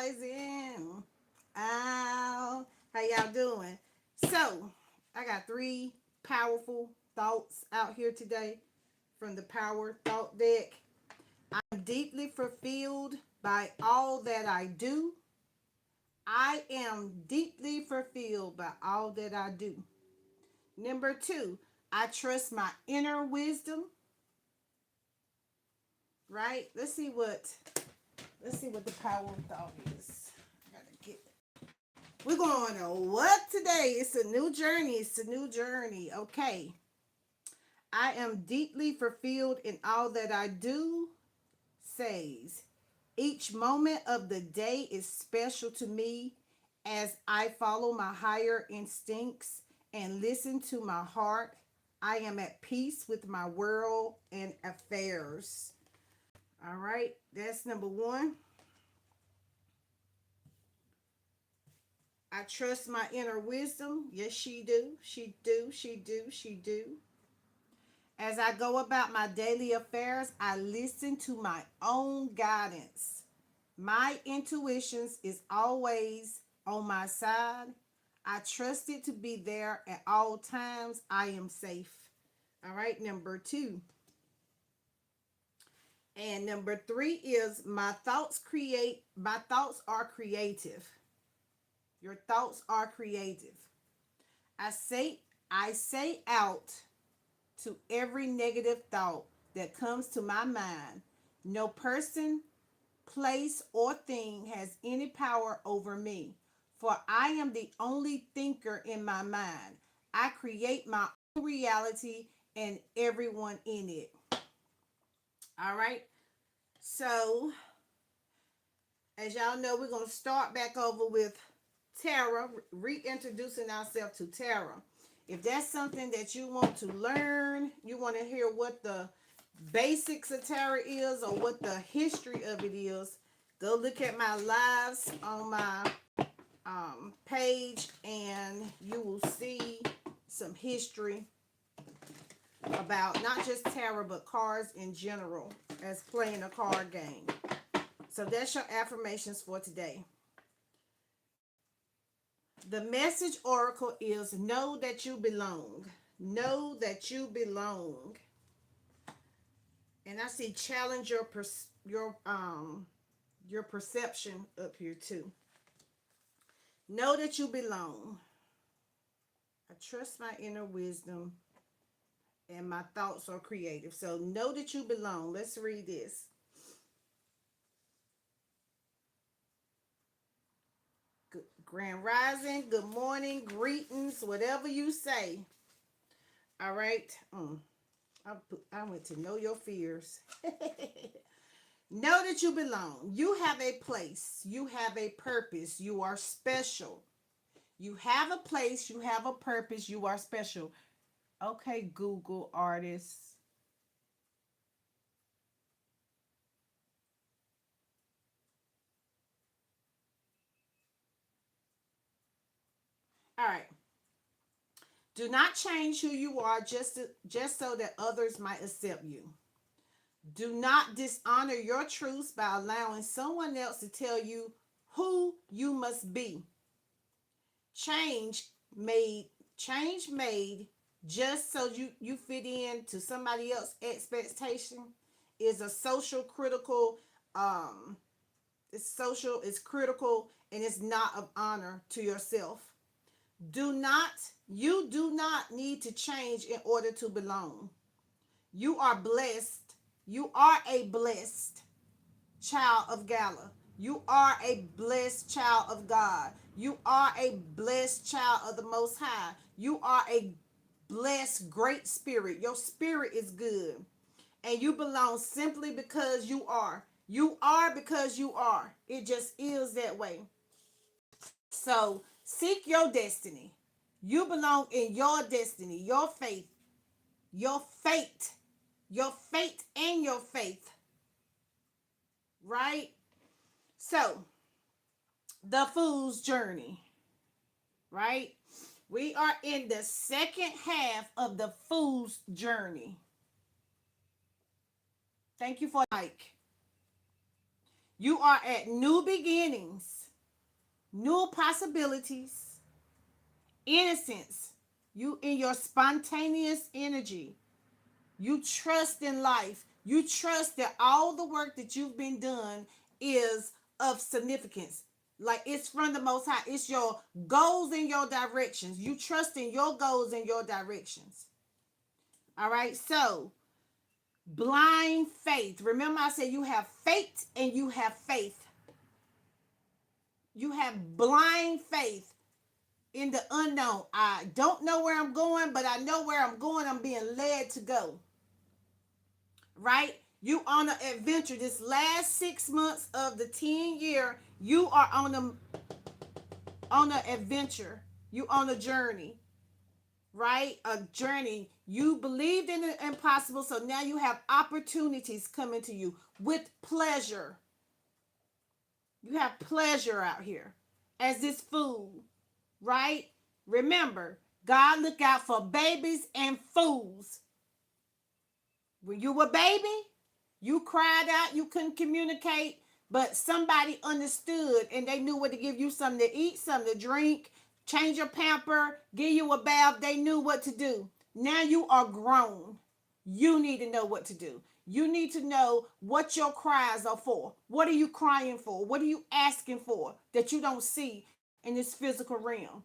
Rising. Ow. How y'all doing? So, I got three powerful thoughts out here today from the Power Thought Deck. I'm deeply fulfilled by all that I do. I am deeply fulfilled by all that I do. Number two, I trust my inner wisdom. Right? Let's see what the power of thought is. I gotta get We're going on what today? It's a new journey. It's a new journey. Okay. I am deeply fulfilled in all that I do, says. Each moment of the day is special to me as I follow my higher instincts and listen to my heart. I am at peace with my world and affairs. All right, that's number one. I trust my inner wisdom. Yes, she do. She do. She do. She do. As I go about my daily affairs, I listen to my own guidance. My intuitions is always on my side. I trust it to be there at all times. I am safe. All right, number two. And number three is my thoughts are creative. Your thoughts are creative. I say I say out to every negative thought that comes to my mind. No person, place, or thing has any power over me, for I am the only thinker in my mind. I create my own reality and everyone in it. All right. So, as y'all know, we're going to start back over with Tara, reintroducing ourselves to Tara. If that's something that you want to learn, you want to hear what the basics of Tara is or what the history of it is, go look at my lives on my page and you will see some history about not just Tara but cards in general as playing a card game. So that's your affirmations for today. The message oracle is know that you belong. Know that you belong. And I see challenge your perception up here too. Know that you belong. I trust my inner wisdom and my thoughts are creative. So know that you belong. Let's read this. Grand Rising, good morning, greetings, whatever you say. All right. I went to know your fears. Know that you belong. You have a place. You have a purpose. You are special. You have a place. You have a purpose. You are special. Okay, Google artists. All right. Do not change who you are just so that others might accept you. Do not dishonor your truths by allowing someone else to tell you who you must be. Change made change made just so you fit in to somebody else's expectation is a social critical it's critical and it's not of honor to yourself. Do not you do not need to change in order to belong. You are blessed. You are a blessed child of Gala. You are a blessed child of God. You are a blessed child of the Most High. You are a blessed great spirit. Your spirit is good. And you belong simply because you are. You are because you are. It just is that way. So seek your destiny. You belong in your destiny, your faith, your fate, your fate and your faith. Right? So, the fool's journey, right? We are in the second half of the fool's journey. Thank you for Mike. You are at new beginnings. new possibilities, innocence. You in your spontaneous energy. You trust in life. You trust that all the work that you've been done is of significance. Like it's from the Most High. It's your goals and your directions. You trust in your goals and your directions. All right. So, blind faith. Remember, I said you have faith and you have faith. You have blind faith in the unknown. I don't know where I'm going, but I know where I'm going. I'm being led to go. Right? You on an adventure. This last 6 months of the 10-year, you are on an adventure. You on a journey. Right? A journey. You believed in the impossible, so now you have opportunities coming to you with pleasure. You have pleasure out here as this food, right? Remember, God look out for babies and fools. When you were a baby, you cried out, you couldn't communicate, but somebody understood and they knew what to give you, something to eat, something to drink, change your pamper, give you a bath. They knew what to do. Now you are grown. You need to know what to do. You need to know what your cries are for. What are you crying for? What are you asking for that you don't see in this physical realm?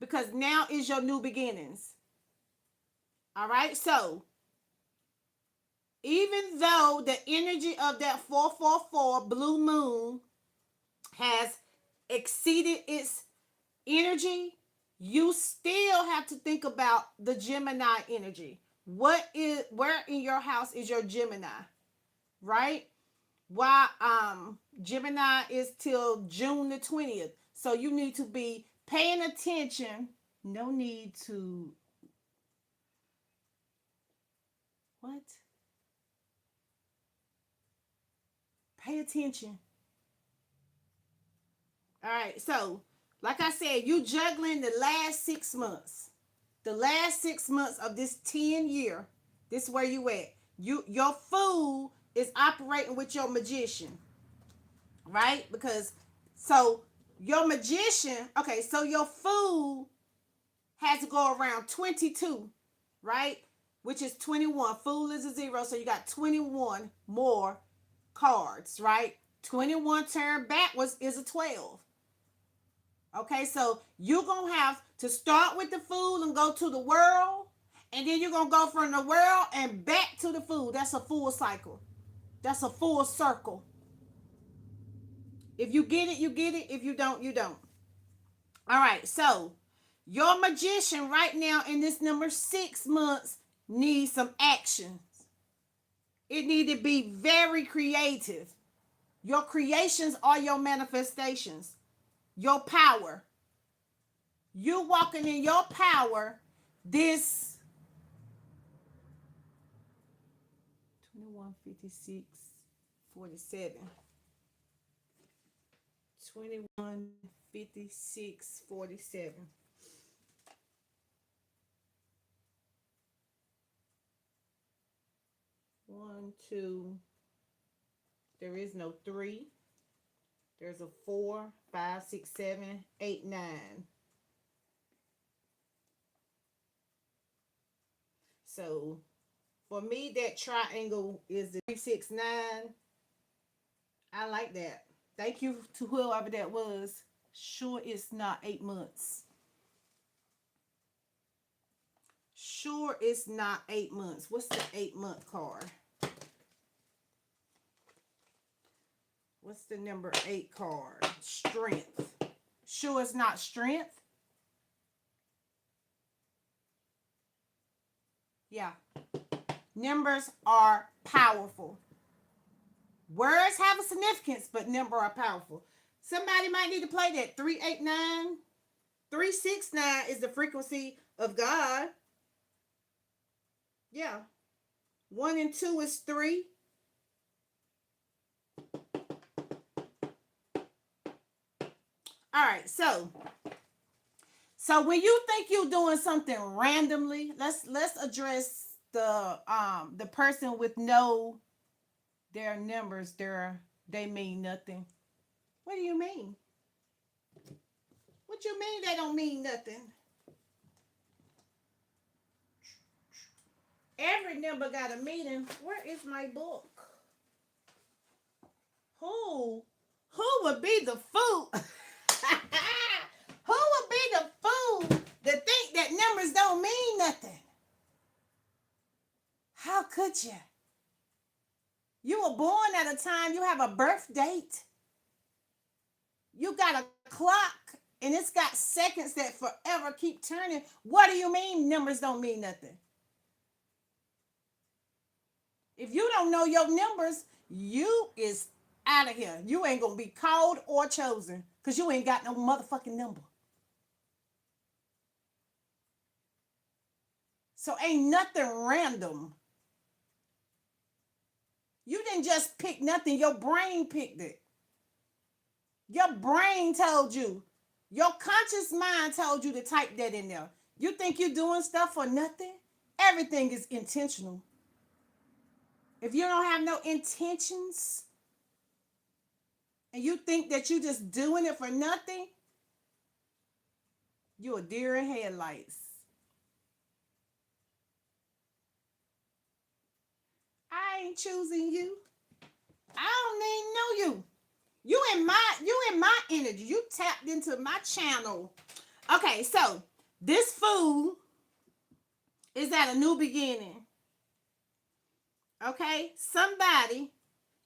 Because now is your new beginnings. All right? So, even though the energy of that 444 blue moon has exceeded its energy, you still have to think about the Gemini energy. Where in your house is your Gemini? Right? Why Gemini is till June the 20th. So you need to be paying attention. No need to what? Pay attention. All right. So, like I said, you juggling the last 6 months. The last 6 months of this 10-year. This is where you at. Your fool is operating with your magician. Right? Because so your magician, okay, so your fool has to go around 22, right? Which is 21. Fool is a 0, so you got 21 more cards, right? 21 turned backwards is a 12. Okay, so you're going to have to start with the fool and go to the world, and then you're going to go from the world and back to the fool. That's a full cycle. That's a full circle. If you get it, you get it. If you don't, you don't. All right, so your magician right now in this number 6 months needs some actions. It need to be very creative. Your creations are your manifestations, your power. You walking in your power this 21, 56, 47. 21, 56, 47. One, two. There is no 3. There's a 4, 5, 6, 7, 8, 9. So for me, that triangle is the 3, 6, 9. I like that. Thank you to whoever that was. Sure, it's not 8 months. Sure, it's not 8 months. What's the 8-month card? What's the number 8 card? Strength. Sure, it's not strength. Yeah. Numbers are powerful. Words have a significance, but numbers are powerful. Somebody might need to play that. 389. 369 is the frequency of God. Yeah. 1 and 2 is 3. All right, so when you think you're doing something randomly, let's address the person with no their numbers, they mean nothing. What do you mean? What you mean they don't mean nothing? Every number got a meaning. Where is my book? Who? Who would be the fool? Who would be the fool to think that numbers don't mean nothing? How could you? You were born at a time, you have a birth date. You got a clock and it's got seconds that forever keep turning. What do you mean numbers don't mean nothing? If you don't know your numbers, you is out of here. You ain't gonna be called or chosen because you ain't got no motherfucking number. So ain't nothing random. You didn't just pick nothing. Your brain picked it. Your brain told you. Your conscious mind told you to type that in there. You think you're doing stuff for nothing? Everything is intentional. If you don't have no intentions and you think that you're just doing it for nothing, you're a deer in headlights. I ain't choosing you. I don't even know you. You in my energy. You tapped into my channel. Okay, so this fool is at a new beginning. Okay? Somebody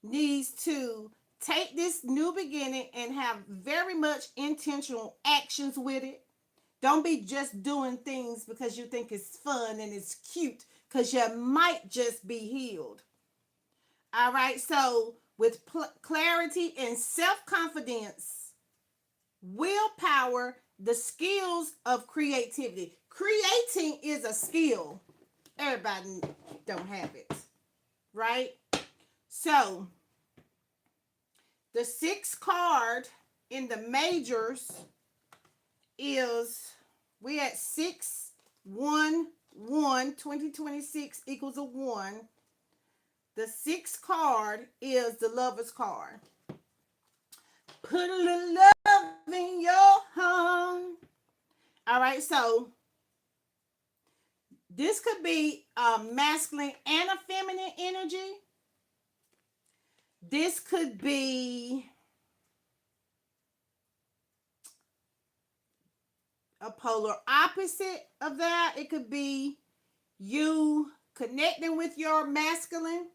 needs to take this new beginning and have very much intentional actions with it. Don't be just doing things because you think it's fun and it's cute, because you might just be healed. All right, so with clarity and self-confidence, willpower, the skills of creativity. Creating is a skill. Everybody don't have it, right? So the sixth card in the majors is, we at 611, 2026 equals a 1. The sixth card is the Lover's card. Put a little love in your heart. All right, so this could be a masculine and a feminine energy. This could be a polar opposite of that. It could be you connecting with your masculine,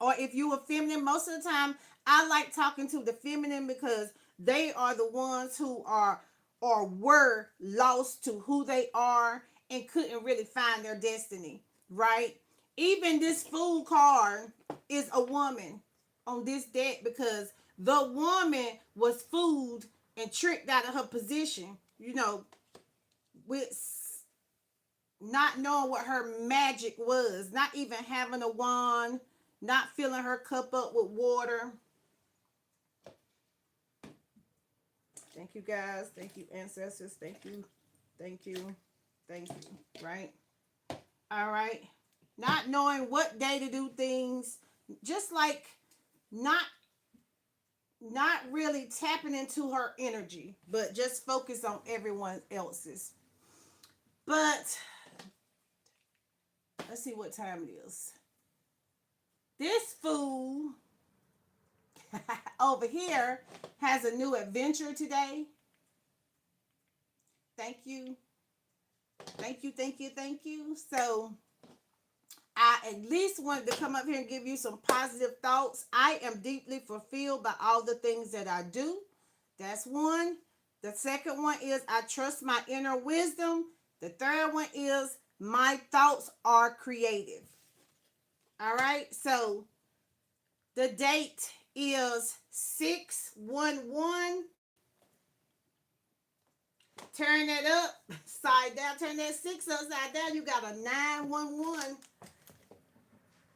or if you are feminine. Most of the time I like talking to the feminine because they are the ones who are or were lost to who they are and couldn't really find their destiny, right? Even this Fool card is a woman on this deck because the woman was fooled and tricked out of her position, with not knowing what her magic was, not even having a wand, not filling her cup up with water. Thank you, guys. Thank you, ancestors. Thank you. Thank you. Thank you. Right? All right. Not knowing what day to do things. Just like not really tapping into her energy, but just focus on everyone else's. But let's see what time it is. This fool over here has a new adventure today. Thank you. Thank you, thank you, thank you. So I at least wanted to come up here and give you some positive thoughts. I am deeply fulfilled by all the things that I do. That's one. The second one is I trust my inner wisdom. The third one is my thoughts are creative. All right. So the date is 611. Turn that up, side down. Turn that 6 upside down. You got a 911.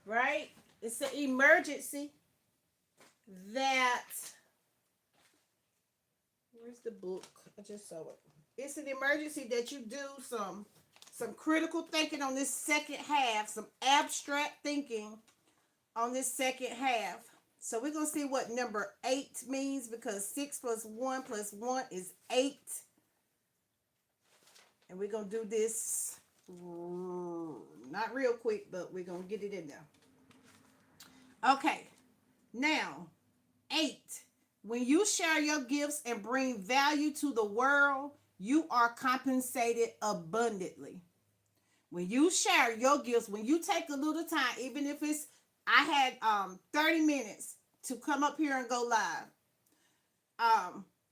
Right? It's an emergency that, where's the book? I just saw it. It's an emergency that you do some critical thinking on this second half, some abstract thinking on this second half. So we're going to see what number 8 means, because 6 plus 1 is 8. And we're going to do this not real quick, but we're going to get it in there. Okay. Now, 8. When you share your gifts and bring value to the world, you are compensated abundantly. When you share your gifts, when you take a little time, even if it's, I had 30 minutes to come up here and go live.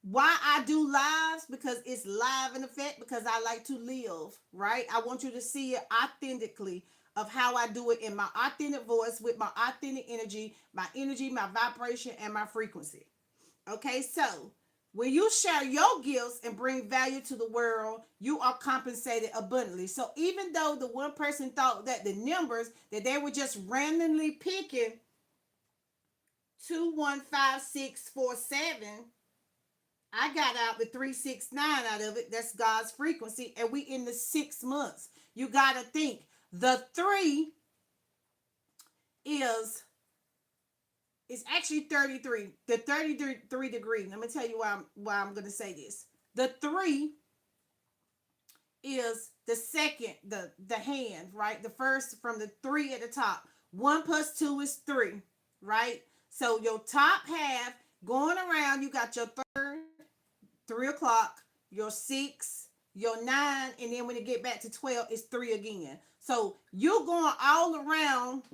Why I do lives? Because it's live in effect, because I like to live, right? I want you to see it authentically of how I do it in my authentic voice, with my authentic energy, my vibration, and my frequency. Okay, so when you share your gifts and bring value to the world, you are compensated abundantly. So even though the one person thought that the numbers that they were just randomly picking 215647, I got out the 369 out of it. That's God's frequency, and we in the 6 months. You got to think the 3 is, it's actually 33. The 33 degree. Let me tell you why I'm going to say this. The 3 is the second, the hand, right? The first from the 3 at the top. 1 plus 2 is 3, right? So your top half going around, you got your third, 3 o'clock, your 6, your 9, and then when it get back to 12, it's 3 again. So you're going all around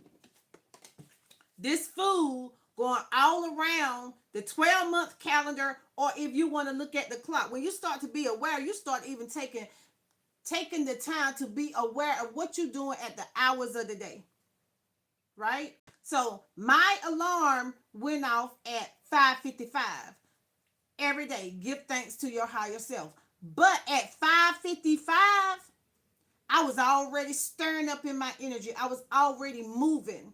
this food, going all around the 12-month calendar, or if you want to look at the clock. When you start to be aware, you start even taking the time to be aware of what you're doing at the hours of the day, right? So my alarm went off at 5:55 every day. Give thanks to your higher self. But at 5:55, I was already stirring up in my energy. I was already moving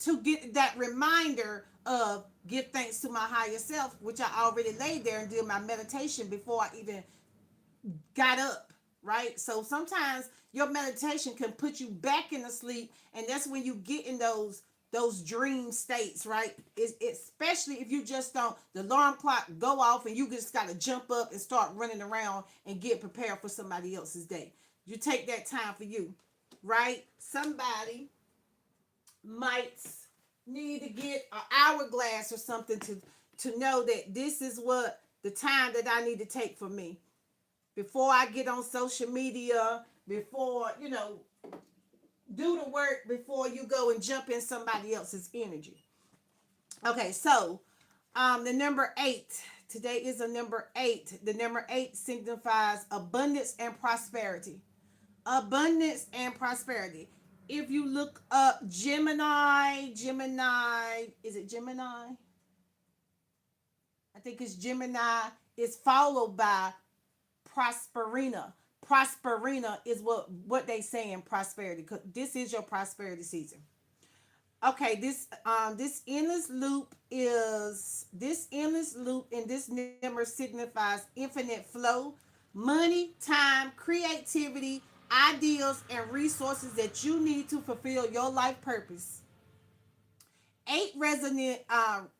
to get that reminder of give thanks to my higher self, which I already laid there and did my meditation before I even got up, right? So sometimes your meditation can put you back in the sleep, and that's when you get in those dream states, right? It's especially if you just don't, the alarm clock go off and you just got to jump up and start running around and get prepared for somebody else's day. You take that time for you, right? Somebody might need to get an hourglass or something to know that this is what the time that I need to take for me before I get on social media, before, do the work before you go and jump in somebody else's energy. Okay, so the number 8. Today is a number 8. The number 8 signifies abundance and prosperity. Abundance and prosperity. If you look up Gemini, is it Gemini? I think it's Gemini. It's followed by Prosperina. Prosperina is what they say in prosperity. This is your prosperity season. Okay, this endless loop and this number signifies infinite flow, money, time, creativity, ideas, and resources that you need to fulfill your life purpose. 8 resonant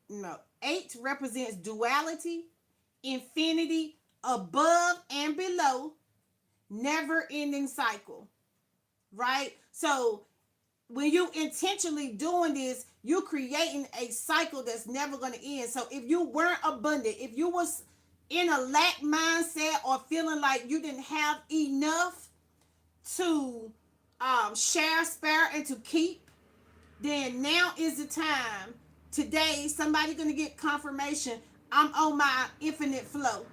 no 8 represents duality, infinity, above and below, never ending cycle, right? So when you intentionally doing this, you're creating a cycle that's never going to end. So if you weren't abundant, if you was in a lack mindset or feeling like you didn't have enough to share, spare, and to keep, then now is the time. Today, somebody going to get confirmation. I'm on my infinite flow.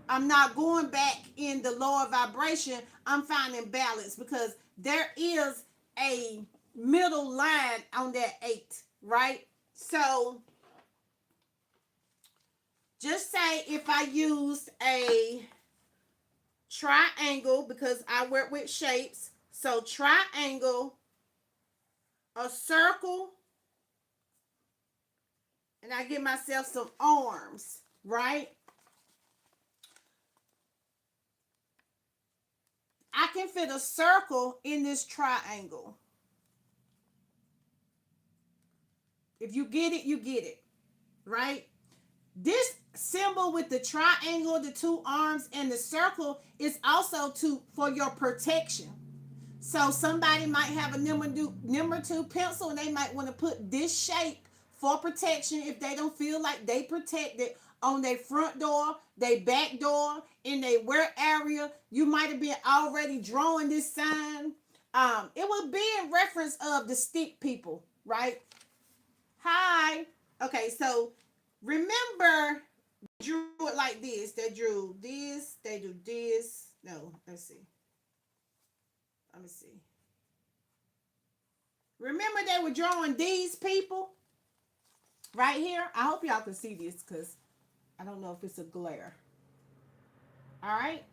I'm not going back in the lower vibration. I'm finding balance, because there is a middle line on that 8, right? So just say if I used a triangle, because I work with shapes. So triangle, a circle, and I give myself some arms, right? I can fit a circle in this triangle. If you get it, you get it, right? This symbol with the triangle, the two arms, and the circle is also to for your protection. So somebody might have a number two pencil, and they might want to put this shape for protection if they don't feel like they protected on their front door, their back door, in their work area. You might have been already drawing this sign. It would be in reference of the stick people, right? Hi. Okay, so remember, drew it like this. They drew this. They do this. No, let's see. Let me see. Remember they were drawing these people right here. I hope y'all can see this because I don't know if it's a glare. All right.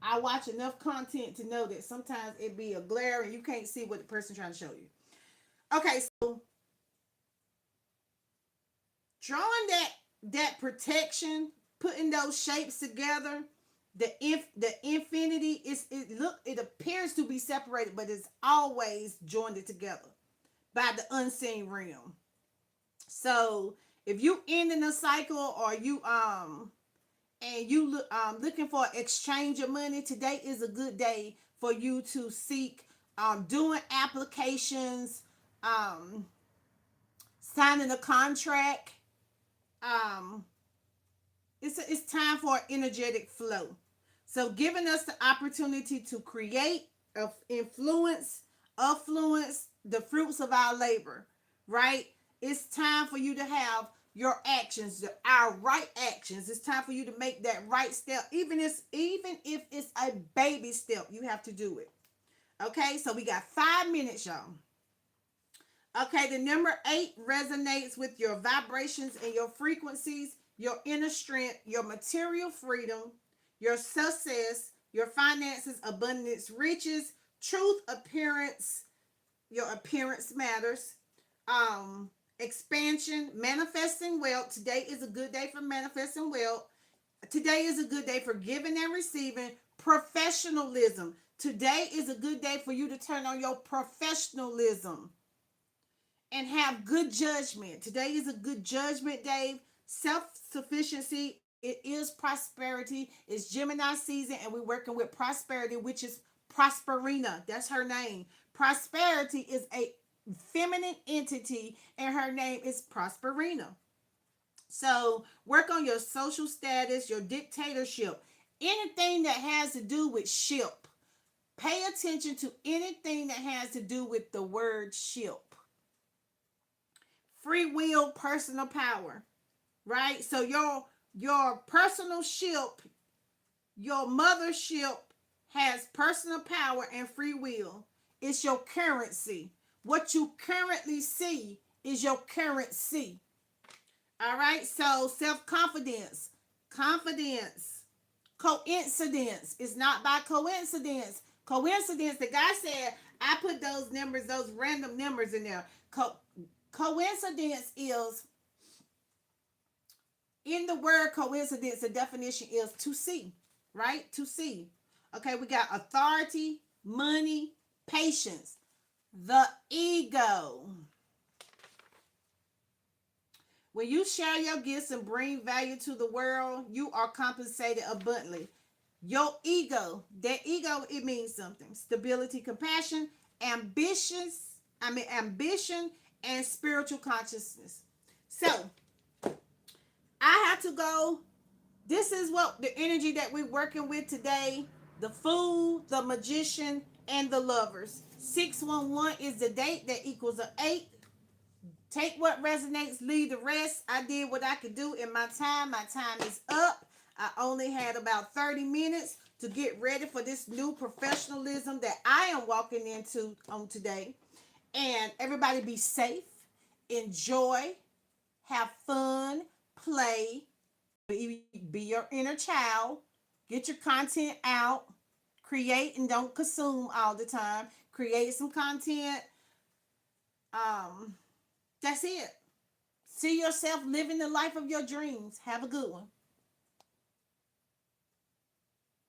I watch enough content to know that sometimes it be a glare and you can't see what the person's trying to show you. Okay, so drawing that protection, putting those shapes together, the infinity it appears to be separated, but it's always joined together by the unseen realm. So if you ending a cycle, or you and you looking for exchange of money, today is a good day for you to seek doing applications, um signing a contract. um it's time for an energetic flow. So giving us the opportunity to create, of influence, affluence the fruits of our labor, right? It's time for you to have your actions, our right actions. It's time for you to make that right step. Even if it's a baby step, you have to do it. Okay, so we got 5 minutes, y'all. Okay, the number 8 resonates with your vibrations and your frequencies, your inner strength, your material freedom, your success, your finances, abundance, riches, truth, appearance. Your appearance matters. Expansion, manifesting wealth. Today is a good day for manifesting wealth. Today is a good day for giving and receiving. Professionalism. Today is a good day for you to turn on your professionalism and have good judgment. Today is a good judgment day. Self-sufficiency. It is prosperity. It's Gemini season, and we're working with prosperity, which is Prosperina. That's her name. Prosperity is a feminine entity, and her name is Prosperina. So work on your social status, your dictatorship, anything that has to do with ship. Pay attention to anything that has to do with the word ship. Free will, personal power, right? So your personal ship, your mothership has personal power and free will. It's your currency. What you currently see is your currency. All right. So self-confidence, confidence, coincidence is not by coincidence. Coincidence, the guy said, I put those numbers, those random numbers in there. Coincidence is, in the word coincidence, the definition is to see, right? To see. Okay, we got authority, money, patience, the ego. When you share your gifts and bring value to the world, you are compensated abundantly. Your ego, that ego, it means something. Stability, compassion, ambition, and spiritual consciousness. So, I have to go. This is what the energy that we're working with today. The Fool, the Magician, and the Lovers. 611 is the date that equals an 8. Take what resonates, leave the rest. I did what I could do in my time. My time is up. I only had about 30 minutes to get ready for this new professionalism that I am walking into on today. And everybody be safe, enjoy, have fun, play, be your inner child, get your content out, create and don't consume all the time. Create some content. That's it. See yourself living the life of your dreams. Have a good one.